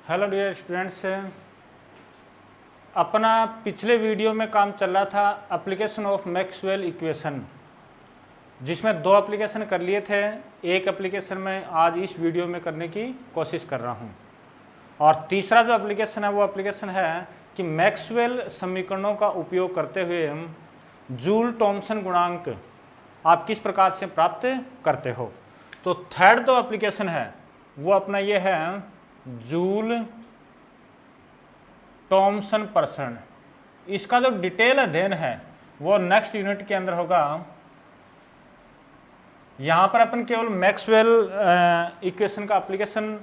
Hello dear students, अपना पिछले video में काम चल रहा था एप्लीकेशन ऑफ मैक्सवेल इक्वेशन, जिसमें दो एप्लीकेशन कर लिए थे। एक एप्लीकेशन में आज इस वीडियो में करने की कोशिश कर रहा हूं, और तीसरा जो एप्लीकेशन है वो एप्लीकेशन है कि मैक्सवेल समीकरणों का उपयोग करते हुए जूल थॉमसन गुणांक आप किस प्रकार से प्राप्त करते हो। तो थर्ड जो एप्लीकेशन है वो अपना ये है जूल थॉमसन प्रसरण। इसका जो डिटेल अध्ययन है वो नेक्स्ट यूनिट के अंदर होगा। यहाँ पर अपन केवल मैक्सवेल इक्वेशन का एप्लीकेशन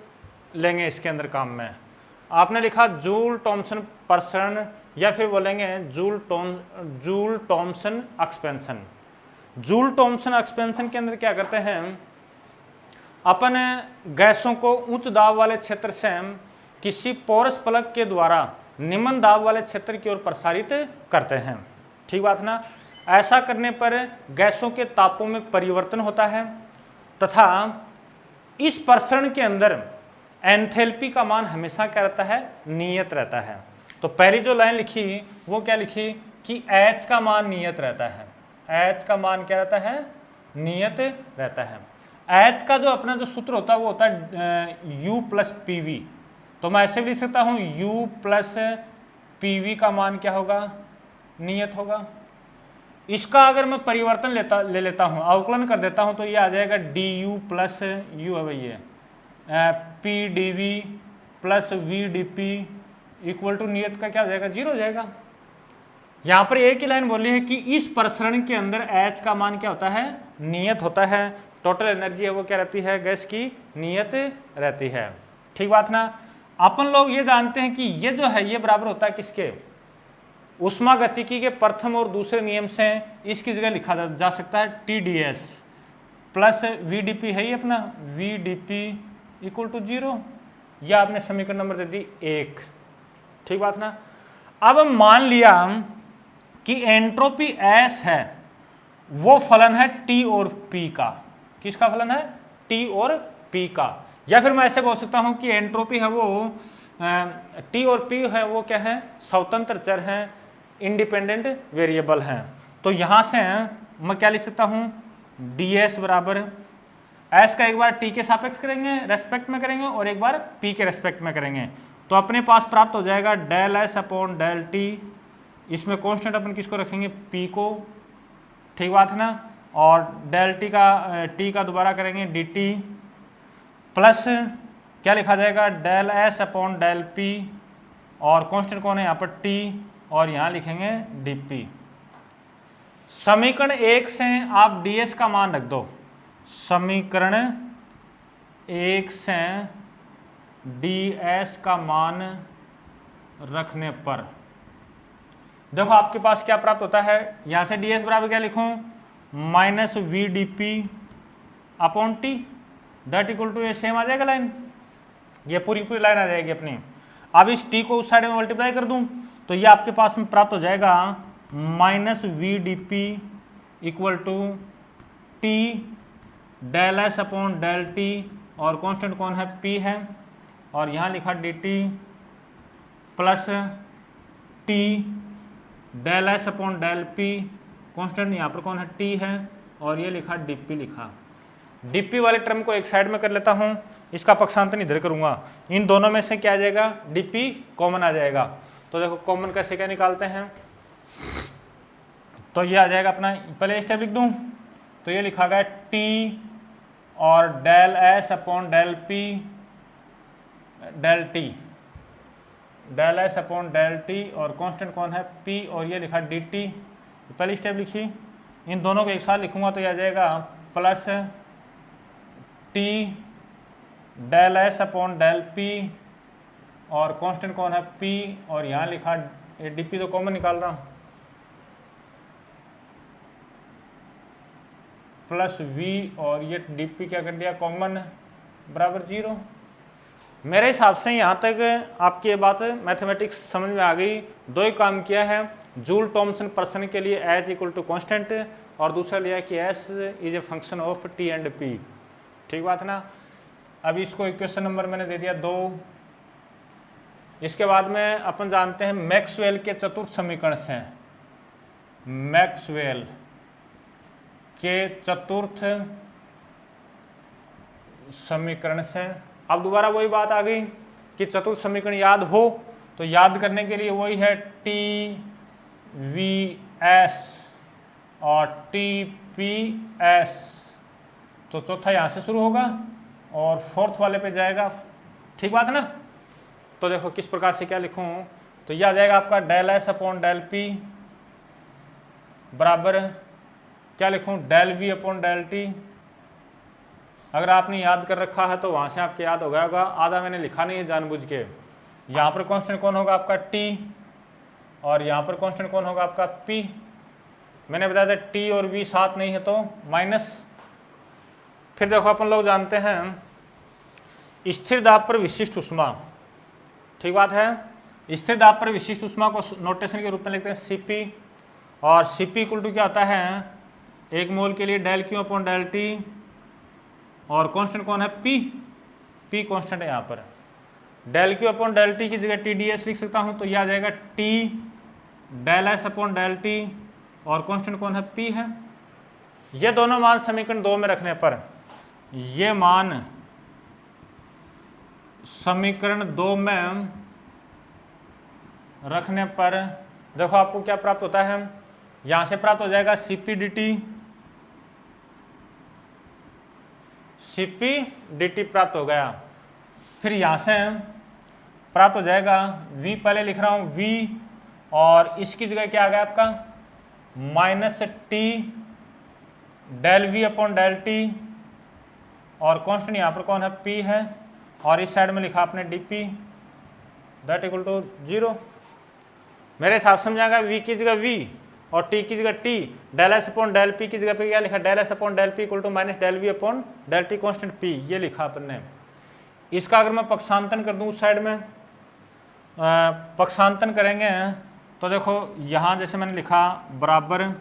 लेंगे इसके अंदर काम में। आपने लिखा जूल थॉमसन प्रसरण या फिर बोलेंगे Joule Thomson expansion. Joule Thomson expansion के अंदर क्या करते हैं, अपन गैसों को उच्च दाब वाले क्षेत्र से किसी पोरस प्लग के द्वारा निम्न दाब वाले क्षेत्र की ओर प्रसारित करते हैं। ठीक बात ना। ऐसा करने पर गैसों के तापों में परिवर्तन होता है तथा इस प्रसरण के अंदर एंथैल्पी का मान हमेशा क्या रहता है, नियत रहता है। तो पहली जो लाइन लिखी वो क्या लिखी कि H का मान नियत रहता है। H का मान क्या रहता है, नियत रहता है। H का जो अपना जो सूत्र होता है वो होता है U प्लस PV। तो मैं ऐसे भी लिख सकता हूँ U प्लस PV का मान क्या होगा, नियत होगा। इसका अगर मैं परिवर्तन ले लेता हूँ, अवकलन कर देता हूँ, तो ये आ जाएगा DU प्लस U है भाई, ये PdV plus VdP equal to नियत का क्या हो जाएगा, 0 हो जाएगा। यहाँ पर एक ही लाइन बोली है कि इस प्रसरण के अंदर H का मान क्या होता है, नियत होता है। टोटल एनर्जी है वो क्या रहती है, गैस की नियत रहती है। ठीक बात ना। अपन लोग ये जानते हैं कि ये जो है ये बराबर होता है किसके, ऊष्मागतिकी के प्रथम और दूसरे नियम से इसकी जगह लिखा जा सकता है TdS प्लस VdP है ये अपना, VdP इक्वल टू 0। यह आपने समीकरण नंबर दे दी 1। ठीक बात ना। अब हम मान लिया कि एंट्रोपी S है वो फलन है T और P का। किसका फलन है, T और P का। या फिर मैं ऐसे बोल सकता हूं कि एंट्रोपी है वो T और P है वो क्या है, स्वतंत्र चर हैं, इंडिपेंडेंट वेरिएबल हैं। तो यहां से मैं क्या लिख सकता हूं, ds बराबर S का एक बार T के सापेक्ष करेंगे, रेस्पेक्ट में करेंगे, और एक बार P के रेस्पेक्ट में करेंगे। तो अपने पास प्राप्त हो जाएगा del S upon del T। इसमें कॉन्स्टेंट अपन किसको रखेंगे, P को। ठीक बात है ना। और डेल T का दोबारा करेंगे dt प्लस क्या लिखा जाएगा, del S upon del P, और कांस्टेंट कौन है यहाँ पर T, और यहाँ लिखेंगे dP। समीकरण 1 से आप ds का मान रख दो। समीकरण 1 से ds का मान रखने पर देखो आपके पास क्या प्राप्त होता है। यहाँ से ds बराबर क्या लिखूं, minus VdP upon T that equal to, ये सेम आ जाएगा लाइन, ये पूरी लाइन आ जाएगी अपनी। अब इस T को उस साइड में मल्टीप्लाई कर दूं तो ये आपके पास में प्राप्त हो जाएगा minus VdP equal to T del S upon del T, और कांस्टेंट कौन है, P है, और यहाँ लिखा dt plus T del S upon del P, constant यहाँ पर कौन है, T है, और ये लिखा dP लिखा। dP वाले टर्म को एक साइड में कर लेता हूँ, इसका पक्षांतर इधर करूँगा। इन दोनों में से क्या आ जाएगा, dP कॉमन आ जाएगा। तो देखो कॉमन कैसे क्या निकालते हैं, तो ये आ जाएगा अपना, पहले स्टेप लिख दूँ तो ये लिखा गया T और del S upon del P del T, del S upon del T, और कांस्टेंट कौन है, P, और ये लिखा dt। पहली स्टेप लिखी, इन दोनों को एक साथ लिखूंगा तो ये आ जाएगा plus T del S upon del P, और कांस्टेंट कौन है, P, और यहाँ लिखा dP, तो कॉमन निकाल रहा हूँ, प्लस V, और ये dP क्या कर दिया, कॉमन बराबर 0। मेरे हिसाब से यहाँ तक आपकी ये बात मैथमेटिक्स समझ में आ गई। दो ही काम किया है, जूल थॉमसन प्रसरण के लिए H इक्वल टू कॉन्स्टेंट, और दूसरा लिया कि S is a function of T and P। ठीक बात है ना। अब इसको इक्वेशन नंबर मैंने दे दिया 2, इसके बाद में अपन जानते हैं मैक्सवेल के चतुर्थ समीकरण से, मैक्सवेल के चतुर्थ समीकरण से। अब दोबारा वही बात आ गई कि चतुर्थ समीकरण याद हो तो याद करने के लिए वही है टी वी एस और टी पी एस। तो चौथा यहाँ से शुरू होगा और फोर्थ वाले पे जाएगा, ठीक बात है ना। तो देखो किस प्रकार से क्या लिखूं, तो यह आ जाएगा आपका del S upon del P बराबर क्या लिखूं, del V upon del T. अगर आपने याद कर रखा है तो वहाँ से आपके याद हो गया होगा, आधा मैंने लिखा नहीं है जानबूझ के। यहाँ पर कांस्टेंट कौन होगा आपका टी, और यहाँ पर कांस्टेंट कौन होगा आपका पी। मैंने बताया था टी और वी साथ नहीं है तो माइनस। फिर देखो अपन लोग जानते हैं स्थिर दाब पर विशिष्ट ऊष्मा, ठीक बात है। स्थिर दाब पर विशिष्ट ऊष्मा को नोटेशन के रूप में लिखते हैं सीपी, और सीपी इक्वल टू क्या होता है, एक मोल के लिए del Q upon del T, और कांस्टेंट कौन है पी, पी कांस्टेंट है यहाँ पर। Del Q upon del T की जगह टी डी एस लिख सकता हूँ, तो यह आ जाएगा T del S upon del T, और कांस्टेंट कौन है पी है। ये दोनों मान समीकरण 2 में रखने पर, ये मान समीकरण 2 में रखने पर देखो आपको क्या प्राप्त होता है, यहां से प्राप्त हो जाएगा सीपी डी टी प्राप्त हो गया। फिर यहां से प्राप्त हो जाएगा v, पहले लिख रहा हूं v, और इसकी जगह क्या आ गया आपका minus T del V upon del T, और कांस्टेंट यहाँ पर कौन है p है, और इस साइड में लिखा आपने dp दैट इक्वल टू 0। मेरे साथ समझाएगा v की जगह v और t की जगह t, del S upon del p की जगह पे क्या लिखा, del S upon del p equal to minus del V upon del T constant p, ये लिखा अपन ने। इसका अगर मैं पक्षांतन कर दूं उस साइड में, पक्षांतन करेंगे तो देखो यहाँ जैसे मैंने लिखा बराबर,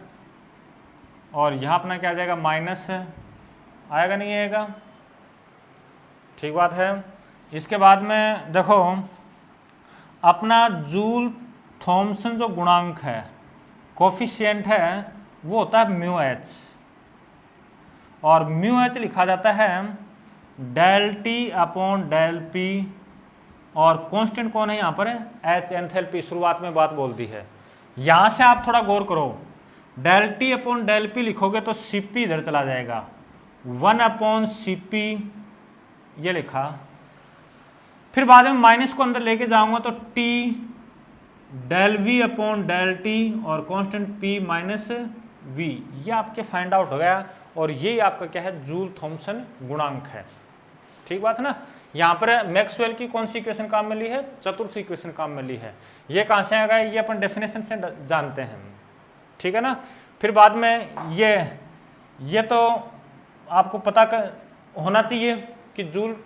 और यहाँ अपना क्या आ जाएगा माइनस, आएगा नहीं आएगा, ठीक बात है। इसके बाद में देखो अपना जूल थॉमसन जो गुणांक है, कोफिशिएंट है, वो होता है म्यू एच, और म्यू एच लिखा जाता है del T upon del P, और कांस्टेंट कौन है यहाँ पर एच, एंथैल्पी, शुरुआत में बात बोल दी है। यहाँ से आप थोड़ा गौर करो, del T upon del P लिखोगे तो सीपी इधर चला जाएगा, 1 अपॉन सीपी ये लिखा। फिर बाद में माइनस को अंदर लेके जाऊंगा तो T del V upon del T, और कांस्टेंट पी माइनस वी, ये आपके फाइंड आउट हो गया, और ये आपका क्या है जूल थॉमसन गुणांक है, ठीक बात है ना। यहाँ पर मैक्सवेल की कौन सी इक्वेशन काम में ली है, चतुर्थ इक्वेशन काम में ली है। ये कहाँ से आएगा, ये अपन डेफिनेशन से जानते हैं, ठीक है ना। फिर बाद में ये तो आपको पता होना चाहिए कि जूल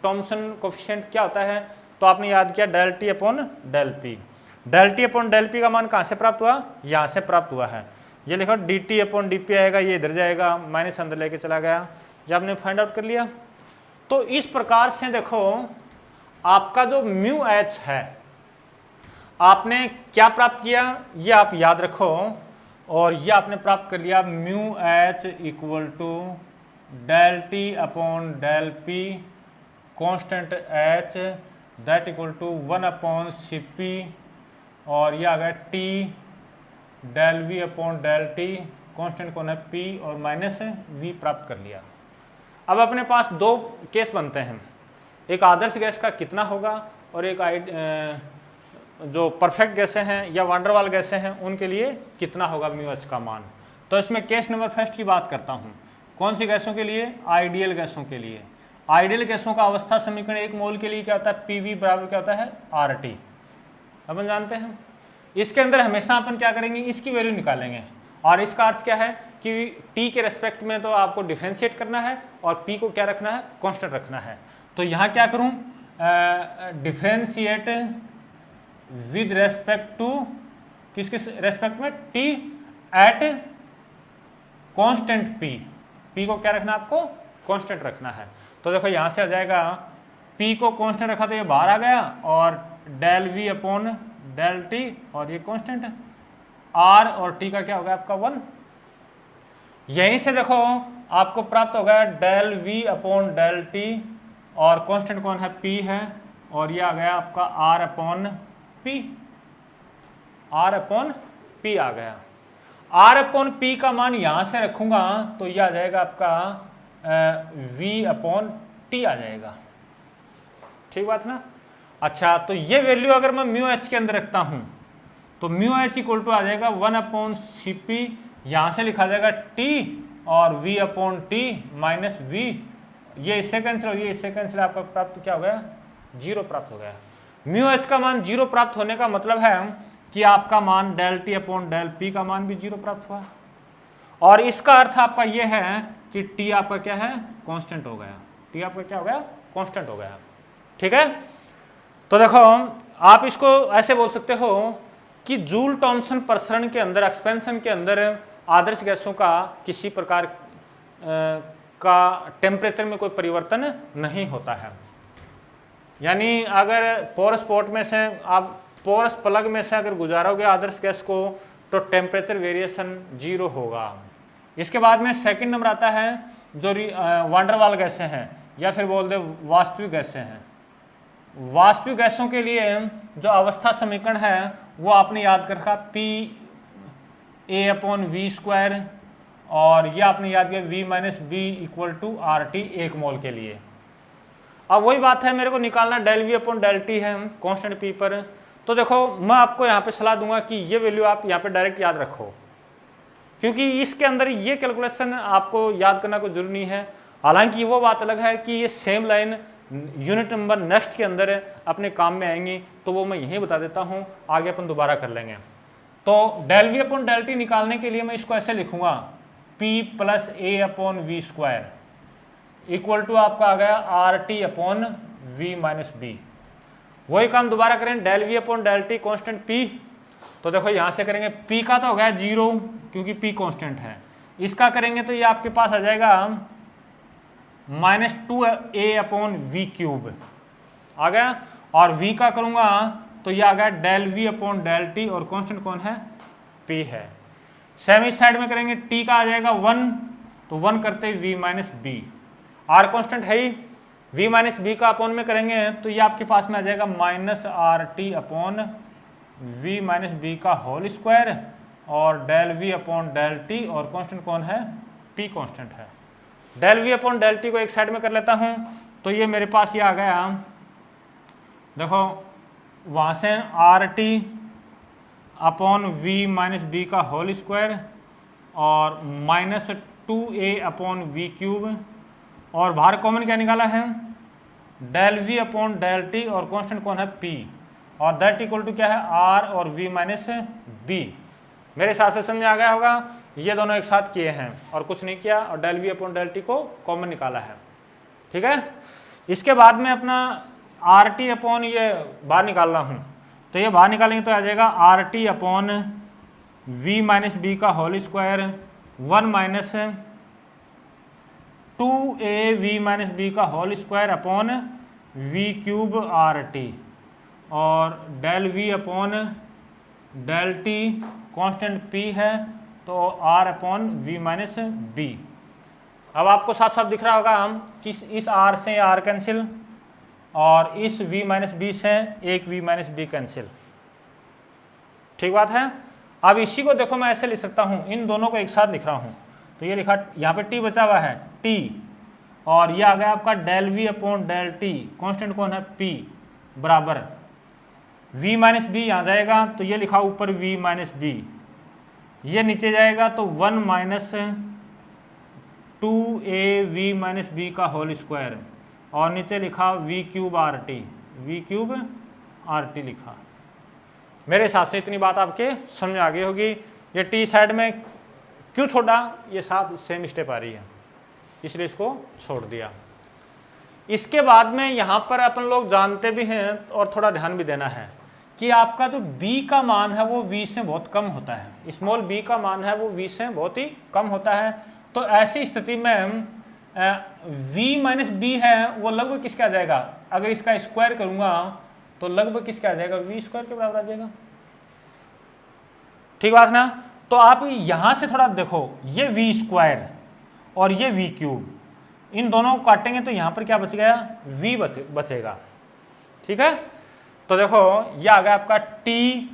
थॉमसन कोफिशिएंट क्या होता है, तो आपने याद किया del T upon del P. Del T upon del P का मान कहाँ से प्राप्त हुआ, यहाँ से प्राप्त हुआ है। ये लिखो D T upon D P आएगा, ये इधर जाएगा, माइनस अंदर लेके चला गया, ये आपने फाइंड आउट कर लिया। तो इस प्रकार से देखो आपका जो म्यू एच है आपने क्या प्राप्त किया, ये आप याद रखो, और ये आपने प्राप्त कर लिया mu H equal to del T upon del P constant H that equal to 1 upon C P, और ये आ गया T del V upon del T, constant कौन है पी, और माइनस वी प्राप्त कर लिया। अब अपने पास 2 केस बनते हैं, एक आदर्श गैस का कितना होगा, और एक जो परफेक्ट गैसें हैं या वांडरवाल गैसें हैं उनके लिए कितना होगा म्यू एच का मान। तो इसमें केस नंबर फर्स्ट की बात करता हूँ, कौन सी गैसों के लिए, आइडियल गैसों के लिए। आइडियल गैसों का अवस्था समीकरण 1 मोल के लिए क्या होता है, पीवी बराबर क्या होता है आर टी, अपन जानते हैं। इसके अंदर हमेशा अपन क्या करेंगे, इसकी वैल्यू निकालेंगे, और इसका अर्थ क्या है कि टी के रेस्पेक्ट में तो आपको डिफ्रेंशिएट करना है, और पी को क्या रखना है, कांस्टेंट रखना है। तो यहाँ क्या करूँ, डिफ्रेंशिएट विद रेस्पेक्ट टू, किसके रेस्पेक्ट में, T at constant P, P को क्या रखना है आपको, कांस्टेंट रखना है। तो देखो यहाँ से आ जाएगा, पी को कांस्टेंट रखा तो ये बाहर आ गया, और del V upon del T, और ये कांस्टेंट है, आर और टी का क्या होगा आपका 1। यहीं से देखो आपको प्राप्त होगा del V upon del T, और कांस्टेंट कौन है, पी है, और ये आ गया आपका R upon P, R upon P आ गया। आर अपॉन पी का मान यहां से रखूंगा तो ये आ जाएगा आपका वी अपॉन टी आ जाएगा, ठीक बात ना। अच्छा, तो ये वैल्यू अगर मैं म्यू एच के अंदर रखता हूं तो म्यू एच इक्वल टू आ जाएगा 1 अपॉन सी पी, यहां से लिखा जाएगा टी और v upon T minus V, ये इससे कैंसिल और ये इससे कैंसिल, आपका प्राप्त क्या हो गया, 0 प्राप्त हो गया। म्यू एच का मान 0 प्राप्त होने का मतलब है कि आपका मान del T upon del P का मान भी 0 प्राप्त हुआ, और इसका अर्थ आपका ये है कि टी आपका क्या है, कांस्टेंट हो गया, टी आपका क्या हो गया, कांस्टेंट हो गया, ठीक है। तो देखो आप इसको ऐसे बोल सकते हो कि जूल थॉम्सन प्रसरण के अंदर, एक्सपेंशन के अंदर आदर्श गैसों का किसी प्रकार का टेम्परेचर में कोई परिवर्तन नहीं होता है। यानी अगर पोरस स्पॉट में से आप पोरस प्लग में से अगर गुजारोगे आदर्श गैस को तो टेम्परेचर वेरिएशन 0 होगा। इसके बाद में सेकंड नंबर आता है जो वांडरवाल गैसें हैं या फिर बोल दे वास्तविक गैसें हैं। वास्तविक गैसों के लिए जो अवस्था समीकरण है वो आपने याद कर रखा P A upon V square, और ये आपने याद किया V minus B equal to R T 1 मोल के लिए। अब वही बात है, मेरे को निकालना del V upon del T है कांस्टेंट पी पर। तो देखो मैं आपको यहाँ पे सलाह दूंगा कि ये वैल्यू आप यहाँ पे डायरेक्ट याद रखो, क्योंकि इसके अंदर ये कैलकुलेशन आपको याद करना कोई जरूरी नहीं है। हालांकि वो बात अलग है कि ये same line unit number next के अंदर अपने काम में आएंगी, तो वो मैं यहीं बता देता हूँ, आगे अपन दोबारा कर लेंगे। तो del V upon del T निकालने के लिए मैं इसको ऐसे लिखूंगा P plus A upon V square equal to आपका आ गया R T upon V minus B. वही काम दोबारा करें, del V upon del T constant P, तो देखो यहां से करेंगे पी का तो हो गया 0 क्योंकि पी कांस्टेंट है, इसका करेंगे तो ये आपके पास आ जाएगा -2a अपॉन वी क्यूब आ गया, और v का करूंगा तो ये आ गया del V upon del T, और कांस्टेंट कौन है, p है। सेम इस साइड में करेंगे t का आ जाएगा 1, तो 1 करते v minus B, r constant है ही, v माइनस बी का अपॉन में करेंगे तो ये आपके पास में आ जाएगा minus R T upon V minus B का होल स्क्वायर, और del V upon del T, और कांस्टेंट कौन है, p कांस्टेंट है। Del V upon del T को एक साइड में कर लेता हूं तो ये मेरे पास ये आ गया, देखो वहां से R T upon V minus B का होल स्क्वायर और -2a अपॉन वी क्यूब, और बाहर कॉमन क्या निकाला है, del V upon del T, और कांस्टेंट कौन है, p, और दैट इक्वल टू क्या है, r और v माइनस बी। मेरे हिसाब से समझ आ गया होगा, ये दोनों एक साथ किए हैं और कुछ नहीं किया, और del V upon del T को कॉमन निकाला है, ठीक है। इसके बाद में अपना आर टी अपॉन ये बाहर निकाल रहा हूँ, तो ये बाहर निकालेंगे तो आ जाएगा R T upon V minus B का whole square 1 minus 2a V minus B का whole square upon V cube R T, और del V upon del T constant p है तो r upon V minus B. अब आपको साफ साफ दिख रहा होगा हम कि इस r से r कैंसिल, और इस v माइनस बी से एक v माइनस बी कैंसिल, ठीक बात है। अब इसी को देखो मैं ऐसे लिख सकता हूँ, इन दोनों को एक साथ लिख रहा हूँ, तो ये लिखा यहाँ पे t बचा हुआ है t, और ये आ गया आपका del V upon del T, constant कौन है, p, बराबर v माइनस बी यहाँ जाएगा तो ये लिखा ऊपर v माइनस बी, ये नीचे जाएगा तो 1 minus 2a V minus B का होल स्क्वायर, और नीचे लिखा V cube R T, V cube R T लिखा। मेरे हिसाब से इतनी बात आपके समझ आ गई होगी। ये टी साइड में क्यों छोड़ा, ये साथ सेम स्टेप आ रही है इसलिए इसको छोड़ दिया। इसके बाद में यहाँ पर अपन लोग जानते भी हैं और थोड़ा ध्यान भी देना है कि आपका जो b का मान है वो v से बहुत कम होता है, स्मॉल b का मान है वो v से बहुत ही कम होता है। तो ऐसी स्थिति में v माइनस बी है वो लगभग किसका आ जाएगा, अगर इसका स्क्वायर करूंगा तो लगभग किसका आ जाएगा, वी स्क्वायर के बराबर आ जाएगा। ठीक बात ना। तो आप यहां से थोड़ा देखो, ये वी स्क्वायर और ये वी क्यूब, इन दोनों को काटेंगे तो यहां पर क्या बच गया, वी बचेगा। ठीक है, तो देखो ये आ गया आपका T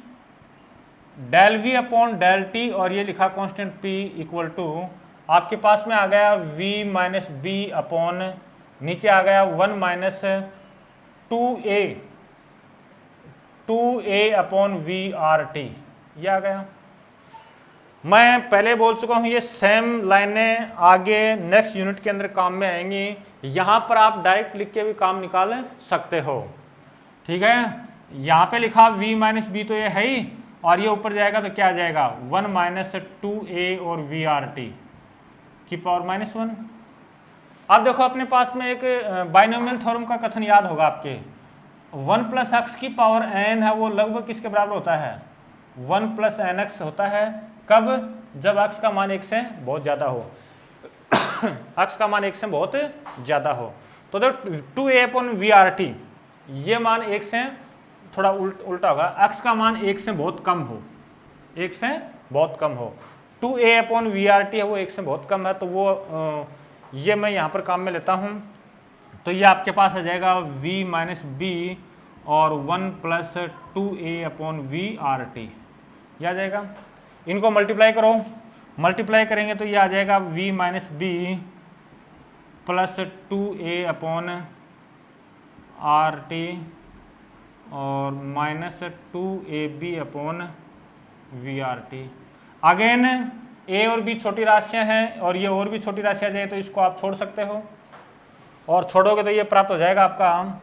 del V upon del T, और ये लिखा कांस्टेंट पी इक्वल टू आपके पास में आ गया v माइनस बी अपॉन, नीचे आ गया 1 minus 2a upon V R T, ये आ गया। मैं पहले बोल चुका हूं ये सेम लाइनें आगे नेक्स्ट यूनिट के अंदर काम में आएंगी, यहां पर आप डायरेक्ट लिख के भी काम निकाल सकते हो। ठीक है, यहां पे लिखा v माइनस बी तो ये है ही, और ये ऊपर जाएगा तो क्या आ जाएगा 1 माइनस 2a और वी आर टी की पावर माइनस 1। अब देखो अपने पास में एक बाइनोमियल थ्योरम का कथन याद होगा आपके, 1 प्लस एक्स की पावर n है वो लगभग किसके बराबर होता है, 1 प्लस एन एक्स होता है। कब, जब x का मान 1 से बहुत ज्यादा हो x का मान 1 से बहुत ज्यादा हो। तो 2a upon V R T, ये मान 1 से थोड़ा उल्टा होगा, x का मान 1 से बहुत कम हो, 1 से बहुत कम हो। 2a upon V R T है वो 1 से बहुत कम है, तो वो ये मैं यहाँ पर काम में लेता हूँ। तो ये आपके पास आ जाएगा v माइनस बी और 1 plus 2a upon V R T, यह आ जाएगा। इनको मल्टीप्लाई करो, मल्टीप्लाई करेंगे तो ये आ जाएगा v minus B plus 2a upon R T और minus 2ab upon V R T. Again a और b छोटी राशियां हैं, और ये और भी छोटी राशियां जाए तो इसको आप छोड़ सकते हो, और छोड़ोगे तो ये प्राप्त हो जाएगा आपका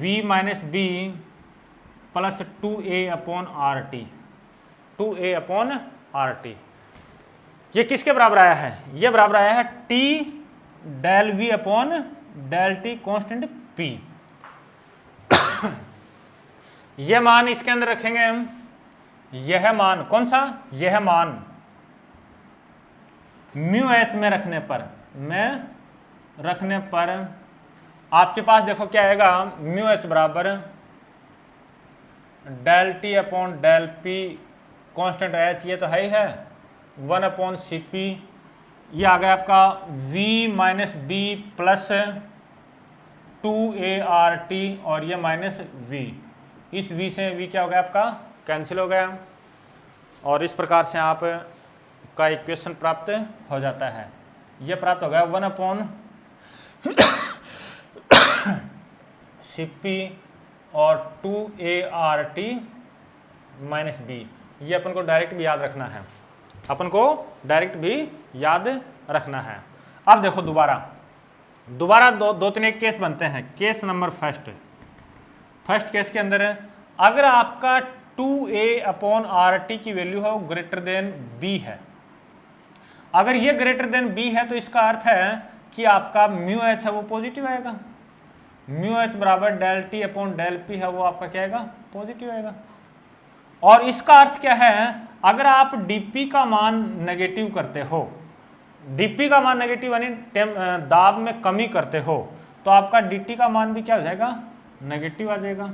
v minus B plus 2a upon R T, 2a upon R T. ये किसके बराबर आया है, ये बराबर आया है t del v upon del T constant p। यह मान इसके अंदर रखेंगे हम, यह मान कौन सा, यह मान म्यू एच में रखने पर आपके पास देखो क्या आएगा, म्यू एच बराबर del T upon del P constant H, ये तो है ही है 1 अपॉन सी पी। ये आ गया आपका v minus B plus 2a R T, और ये माइनस v, इस v से v क्या हो गया आपका कैंसिल हो गया, और इस प्रकार से आप का इक्वेशन प्राप्त हो जाता है। ये प्राप्त हो गया 1 अपॉन सी पी और 2a R T minus B. ये अपन को डायरेक्ट भी याद रखना है, अपन को डायरेक्ट भी याद रखना है। अब देखो दोबारा दो तीन एक केस बनते हैं। केस नंबर फर्स्ट केस के अंदर अगर आपका 2a अपॉन आर टी की वैल्यू है वो ग्रेटर देन b है, अगर ये ग्रेटर देन b है तो इसका अर्थ है कि आपका म्यू एच है वो पॉजिटिव आएगा, म्यू एच बराबर del T upon del P है वो आपका क्या आएगा, पॉजिटिव आएगा। और इसका अर्थ क्या है, अगर आप dp का मान नेगेटिव करते हो, dp का मान नेगेटिव यानी दाब में कमी करते हो, तो आपका dt का मान भी क्या हो जाएगा, नेगेटिव आ जाएगा।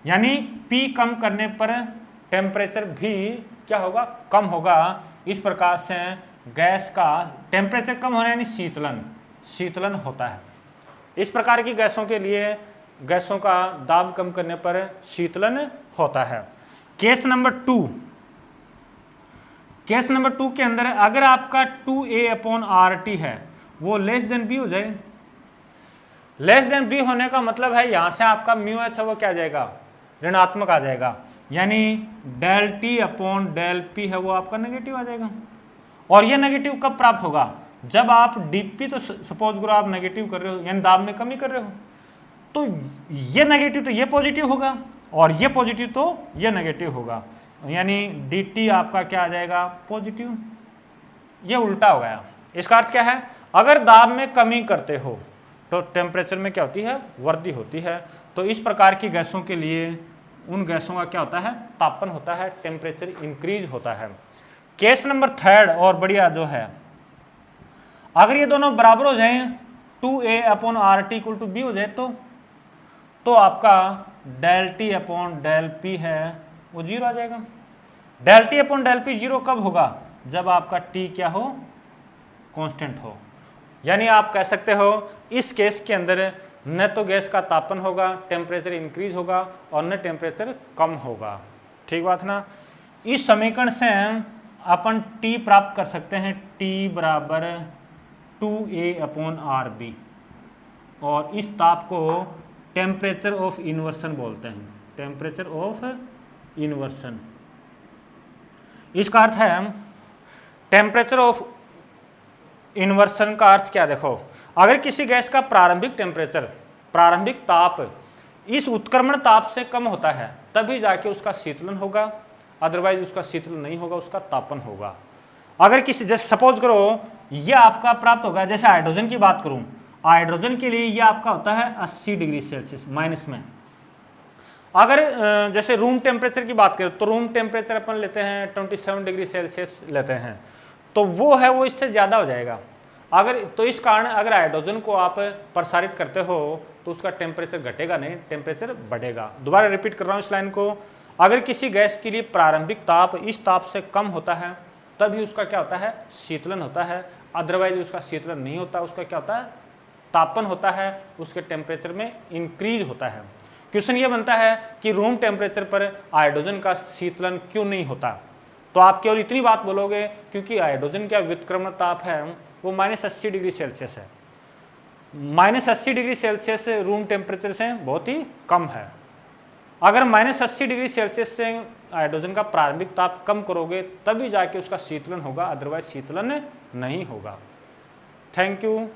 यानी p कम करने पर टेम्परेचर भी क्या होगा, कम होगा। इस प्रकार से गैस का टेम्परेचर कम होना यानी शीतलन होता है। इस प्रकार की गैसों के लिए गैसों का दाब कम करने पर शीतलन होता है। केस नंबर टू के अंदर अगर आपका 2a अपॉन आर टी है वो लेस देन b हो जाए, लेस देन b होने का मतलब है यहां से आपका म्यू एच है वो क्या आ जाएगा, ऋणात्मक आ जाएगा, यानी del T upon del P है वो आपका नेगेटिव आ जाएगा। और ये नेगेटिव कब प्राप्त होगा, जब आप dp तो सपोज करो आप नेगेटिव कर रहे हो यानी दाब में कमी कर रहे हो, तो ये नेगेटिव तो ये पॉजिटिव होगा, और ये पॉजिटिव तो ये नेगेटिव होगा, यानी dt आपका क्या आ जाएगा, पॉजिटिव। ये उल्टा हो गया। इसका अर्थ क्या है, अगर दाब में कमी करते हो तो टेम्परेचर में क्या होती है, वृद्धि होती है। तो इस प्रकार की गैसों के लिए उन गैसों का क्या होता है, तापन होता है, टेम्परेचर इंक्रीज होता है। केस नंबर थर्ड और बढ़िया जो है, अगर ये दोनों बराबर हो जाएं 2a upon R T equal to B हो जाए तो आपका del T upon del P है वो जीरो आ जाएगा। Del T upon del P zero कब होगा? जब आपका टी क्या हो? कांस्टेंट हो। यानी आप कह सकते हो इस केस के अंदर न तो गैस का तापमान होगा, टेम्परेचर इंक्रीज होगा, और न टेम्परेचर कम होगा। ठीक बात ना? इस समीकरण से अपन T प्राप्त कर सकते हैं, T बराबर 2A अपॉन आर बी, और इस ताप को टेम्परेचर ऑफ इन्वर्सन बोलते हैं, टेम्परेचर ऑफ इन्वर्सन। इसका अर्थ है टेम्परेचर ऑफ इन्वर्सन का अर्थ क्या? देखो, अगर किसी गैस का प्रारंभिक टेम्परेचर, प्रारंभिक ताप इस उत्क्रमण ताप से कम होता है तभी जाके उसका शीतलन होगा, अदरवाइज उसका शीतलन नहीं होगा, उसका तापन होगा। अगर किसी, जैसे सपोज करो ये आपका प्राप्त होगा, जैसे हाइड्रोजन की बात करूं, हाइड्रोजन के लिए ये आपका होता है 80 डिग्री सेल्सियस माइनस में। अगर जैसे रूम टेम्परेचर की बात करें तो रूम टेम्परेचर अपन लेते हैं 27 डिग्री सेल्सियस लेते हैं, तो वो है वो इससे ज़्यादा हो जाएगा। अगर तो इस कारण अगर हाइड्रोजन को आप प्रसारित करते हो तो उसका टेम्परेचर घटेगा नहीं, टेम्परेचर बढ़ेगा। दोबारा रिपीट कर रहा हूँ इस लाइन को, अगर किसी गैस के लिए प्रारंभिक ताप इस ताप से कम होता है तभी उसका क्या होता है? शीतलन होता है, अदरवाइज उसका शीतलन नहीं होता, उसका क्या होता है? तापन होता है, उसके टेम्परेचर में इंक्रीज होता है। क्वेश्चन ये बनता है कि रूम टेम्परेचर पर हाइड्रोजन का शीतलन क्यों नहीं होता? तो आप केवल इतनी बात बोलोगे क्योंकि हाइड्रोजन का व्युत्क्रमण ताप है वो -80 डिग्री सेल्सियस है। -80 डिग्री सेल्सियस रूम टेम्परेचर से बहुत ही कम है। अगर -80 डिग्री सेल्सियस से हाइड्रोजन का प्रारंभिक ताप कम करोगे तभी जाके उसका शीतलन होगा, अदरवाइज शीतलन नहीं होगा। Thank you.